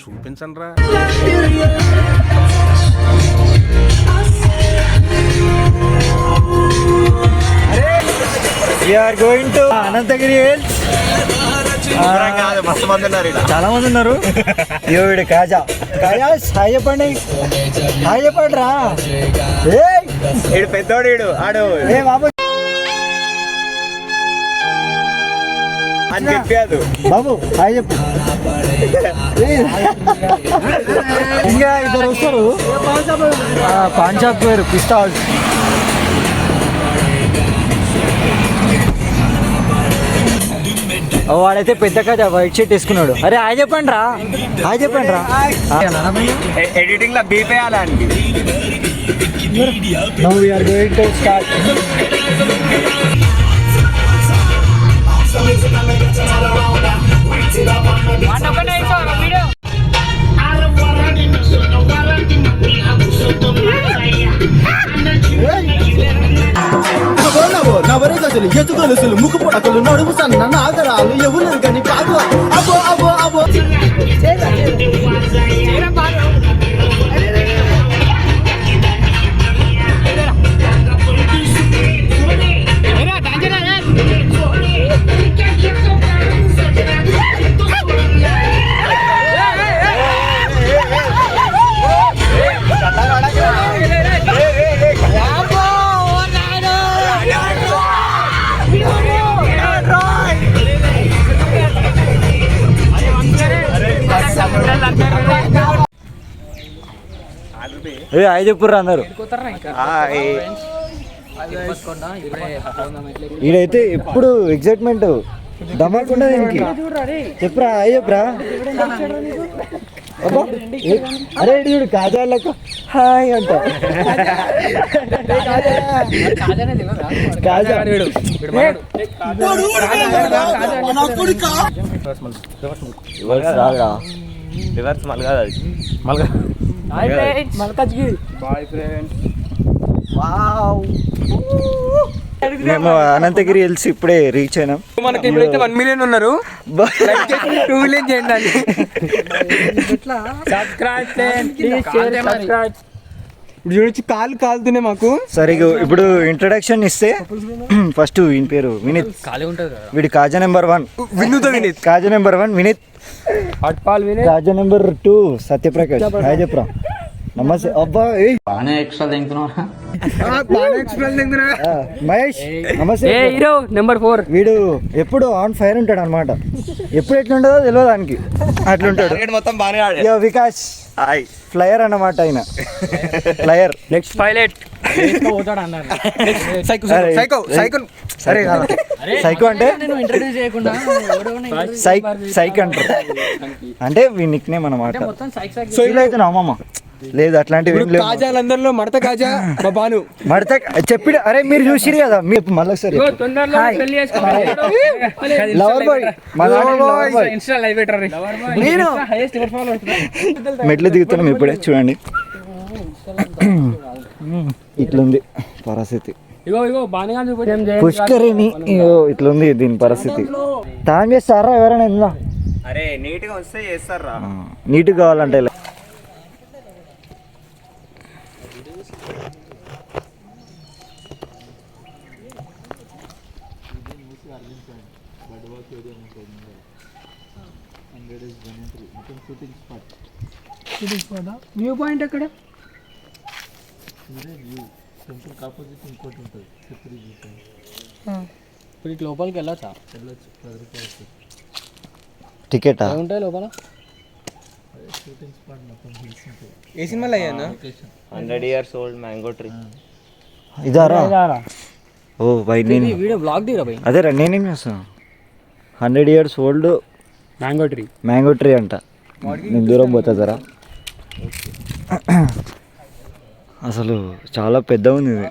చూపించండి రా. We are going to Ananthagiri hills. చాలా మంది ఉన్నారు. వీడు కాజా హాయ్ చెప్పండి, హాయ్ చెప్పండి రా. వీడు పెద్దోడు, వీడు ఆడు ఏ బాబు అని చెప్పాదు. బాబు హాయ్ చెప్పు. ఇంకా ఇద్దరు వస్తారు. పాన్ షాప్ పేరు పిస్తా హౌస్. వాడైతే పెద్ద కాజా వైట్ షర్ట్ వేసుకున్నాడు. అరే హాయ్ చెప్పండి రా, హాయ్ చెప్పండి రా. ఎడిటింగ్ లో బీప్ వేయాలండి. Now we are going to start. నవరగజలు ఎదుగొలుసులు ముక్కు పొడకలు నడుము సన్న నాగరాలు ఎవరు కానీ కాదు. అబో అబో అబో హాయ్ చెప్పుర్రా అందరు. ఈడైతే ఎప్పుడు ఎగ్జైట్మెంట్ దమాకుండా దీనికి చెప్పురా, హాయ్ చెప్పురా. అరే చూడు కాజాలకు హాయ్ అంట. కాజా రాదురా, రివర్స్ మల్గా మేము అనంతగిరి హిల్స్ ఇప్పుడే రీచ్ అయినాం. మనకి ఇప్పుడైతే 1 మిలియన్ ఉన్నారు. 2 మిలియన్ చేయండి. ఇప్పుడు చూడొచ్చు కాలు కాలుతున్నాయి మాకు. సరే ఇప్పుడు ఇంట్రడక్షన్ ఇస్తే ఫస్ట్ వీని పేరు వినీత్. వీడి కాజా నెంబర్ 1 వినీత్. కాజా నెంబర్ 1 వినీత్. కాజా నెంబర్ 2 సత్యప్రకాష్. హాయ్ చెప్పరా. నమస్తే. అబ్బా మహేష్ నమస్తే. నెంబర్ 4 వీడు ఎప్పుడు ఆన్ ఫైర్ ఉంటాడు అనమాట. ఎప్పుడు ఎట్లుంటుందో తెలియదు దానికి, అట్లుంటాడు. మొత్తం బాగా వికాస్ ఫ్లయర్ అన్నమాట. ఆయన ఫ్లయర్. నెక్స్ట్ పైలట్ సైకో అంటే సైక్ అంటారు. అంటే వీ నిక్ నేమ్ అన్నమాట. సో ఇలా అయితే అమ్మమ్మ లేదు అట్లాంటివి కాజాలందరిలో మడత కాజా మా బాను మడత చెప్పి. అరే మీరు చూసిరు కదా, మీరు మళ్ళీ సరే లవర్ బాయ్ మెట్లు దిగుతున్నాం ఇప్పుడే. చూడండి ఇట్లుంది పరిస్థితి. పుష్కరిని ఇట్లుంది దీని పరిస్థితి. తాను చేస్తారా ఎవరైనా ఇందా? అరే నీట్ గా వస్తే చేస్తారా? నీట్ కావాలంటే వ్యూ పాయింట్ ఎక్కడ? ఇప్పుడు లోపలికి వెళ్ళొచ్చా? టికెటా ఉంటాయి లోపల. ఏ సినిమాలో అయ్యానా? 100 years old mango tree. ఇదారా? ఓ బై నేను వీడియో బ్లాగ్ దిగరా బై. అదే రా నేనేం చేస్తాను. 100 years old మ్యాంగో ట్రీ అంట. నేను దూరం పోతా జరా. అసలు చాలా పెద్ద ఉంది ఇది.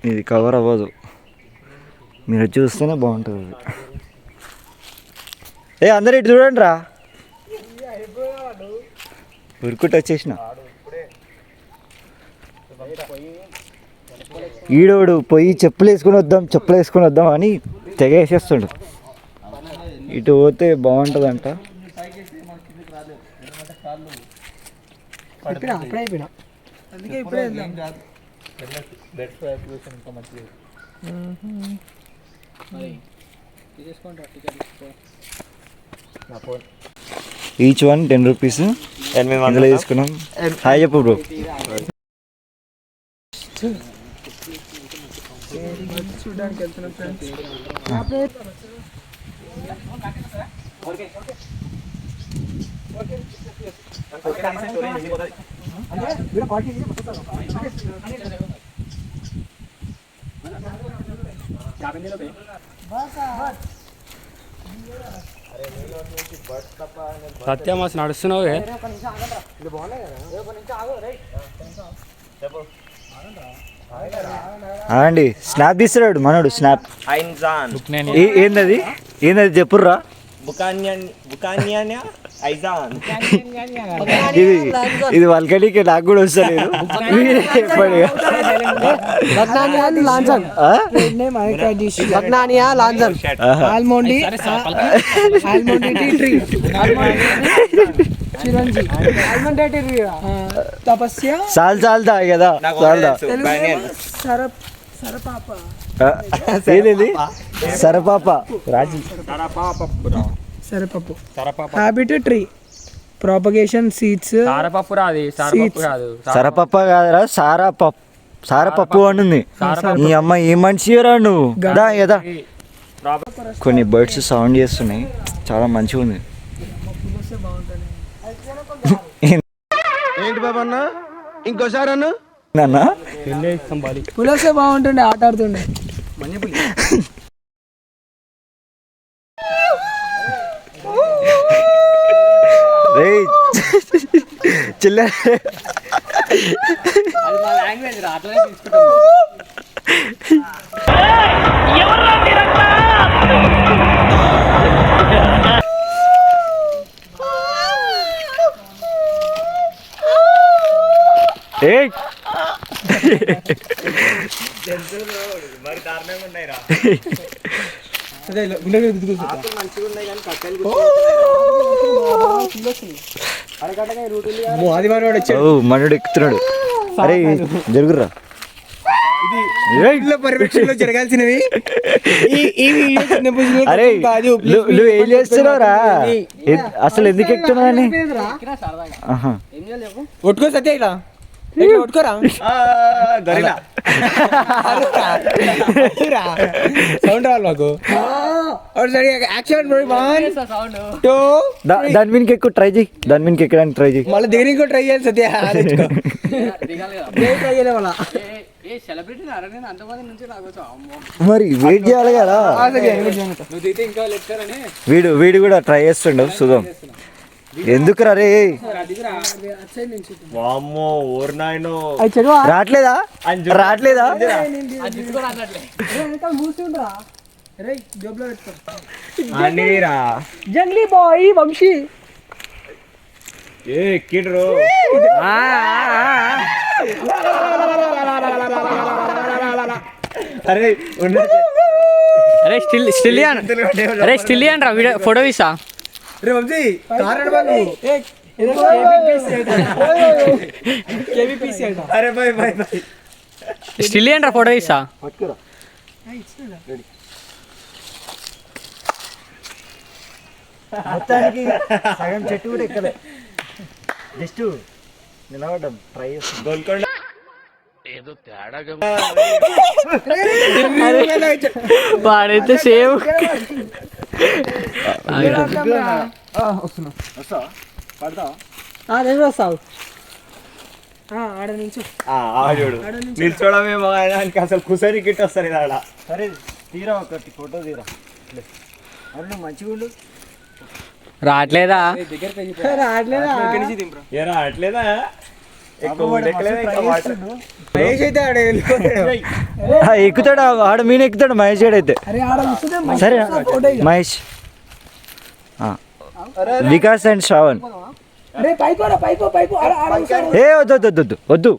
ఇది కవర్ అవ్వదు, మీరు చూస్తేనే బాగుంటుంది. అందరు ఇటు చూడండి రా. ఉరుకుట్ వచ్చేసిన ఈడోడు పోయి చెప్పులు వేసుకొని వద్దాం అని తెగ వేసేస్తుండు. ఇటు పోతే బాగుంటుందంట. అప్పుడే అయిపోయినా అందుకే ఇప్పుడే ఈచ్ వన్ 10 రూపీస్ ఇందులో తీసుకున్నాం. హాయ్ చెప్పు బ్రో. చూడడానికి వెళ్తున్నాం ఫ్రెండ్స్. సత్యమాస్ నడుస్తున్నావు అండి స్నాప్ తీస్తున్నాడు మనోడు స్నాప్. ఐన్జాన్ ఏందది చెప్పుర్రా. బుకాన్యాన్యా ఐజాన్. ఇది వల్కడికి నాకు కూడా వస్తలేదు. తపస్య చాలు తాగి కదా ఏది సరపాప రాజీ సరపప్పు హ్యాబిట్ ట్రీ ప్రాపగేషన్ సీడ్స్ సారపప్పు రాదు సారపప్పు కాదు సరపప్ప కాదురా సారపప్పు అని ఈ అమ్మ ఏ మనిషి రా నువ్వు కదా. కొన్ని బర్డ్స్ సౌండ్ చేస్తున్నాయి, చాలా మంచిగా ఉంది. ఏంటి బాబా అన్న ఇంకోసారి అన్న నాన్న పులసే బాగుంటుండే, ఆట ఆడుతుండే. చిల్ల మరి దారుణంగా ఉన్నాయిరా. మనోడు ఎక్కుతున్నాడు. అరే జరుగురా. పర్యవేక్షణలో జరగాల్సినవి అరే నువ్వు ఏం చేస్తున్నావురా? అసలు ఎందుకు ఎక్కుతున్నావు అని ఒట్టుకో సత్య ఇలా ఒట్టుకోరా సౌండ్ రావాలి మాకు. దాని మీదకి ఎక్కువ ట్రై చేయి, దాని మీదకి ఎక్కడానికి ట్రై చేయి. మళ్ళీ దగ్గర ఇంకో ట్రై చేయాలి సత్య. ట్రై చేయలే మళ్ళా మరి వెయిట్ చేయాలి కదా. వీడు కూడా ట్రై చేస్తుండ సుధం. ఎందుకురా రే రావట్లేదా? జంగ్లీ బాయ్ వంశీ స్టిల్ రా వీడియో ఫోటో తీసా. రే వంశీ స్టిల్ రా ఫోటో తీసా. మొత్తానికి సగం చెట్టు కూడా ఎక్కలే, జస్ట్ నిలబడ్డం ట్రై చేస్తాం. గోల్కొండ వాడైతే సేవ్ వస్తావు ఆడ నుంచి నిల్చోడమేమో ఆయనకి అసలు కుసరి కిట్ వస్తారు ఇలా. సరే తీరా ఒకటి ఫోటో తీరా. అరే నువ్వు మంచిగా ఉండు. రావట్లేదా? రావట్లేదా? ఎక్కుతాడు ఆడ మీన ఎక్కుతాడు మహేష్ గారు అయితే. సరే మహేష్, వికాస్ అండ్ శ్రావణ్. పైకో ఏ వద్దు వద్దు వద్దు వద్దు.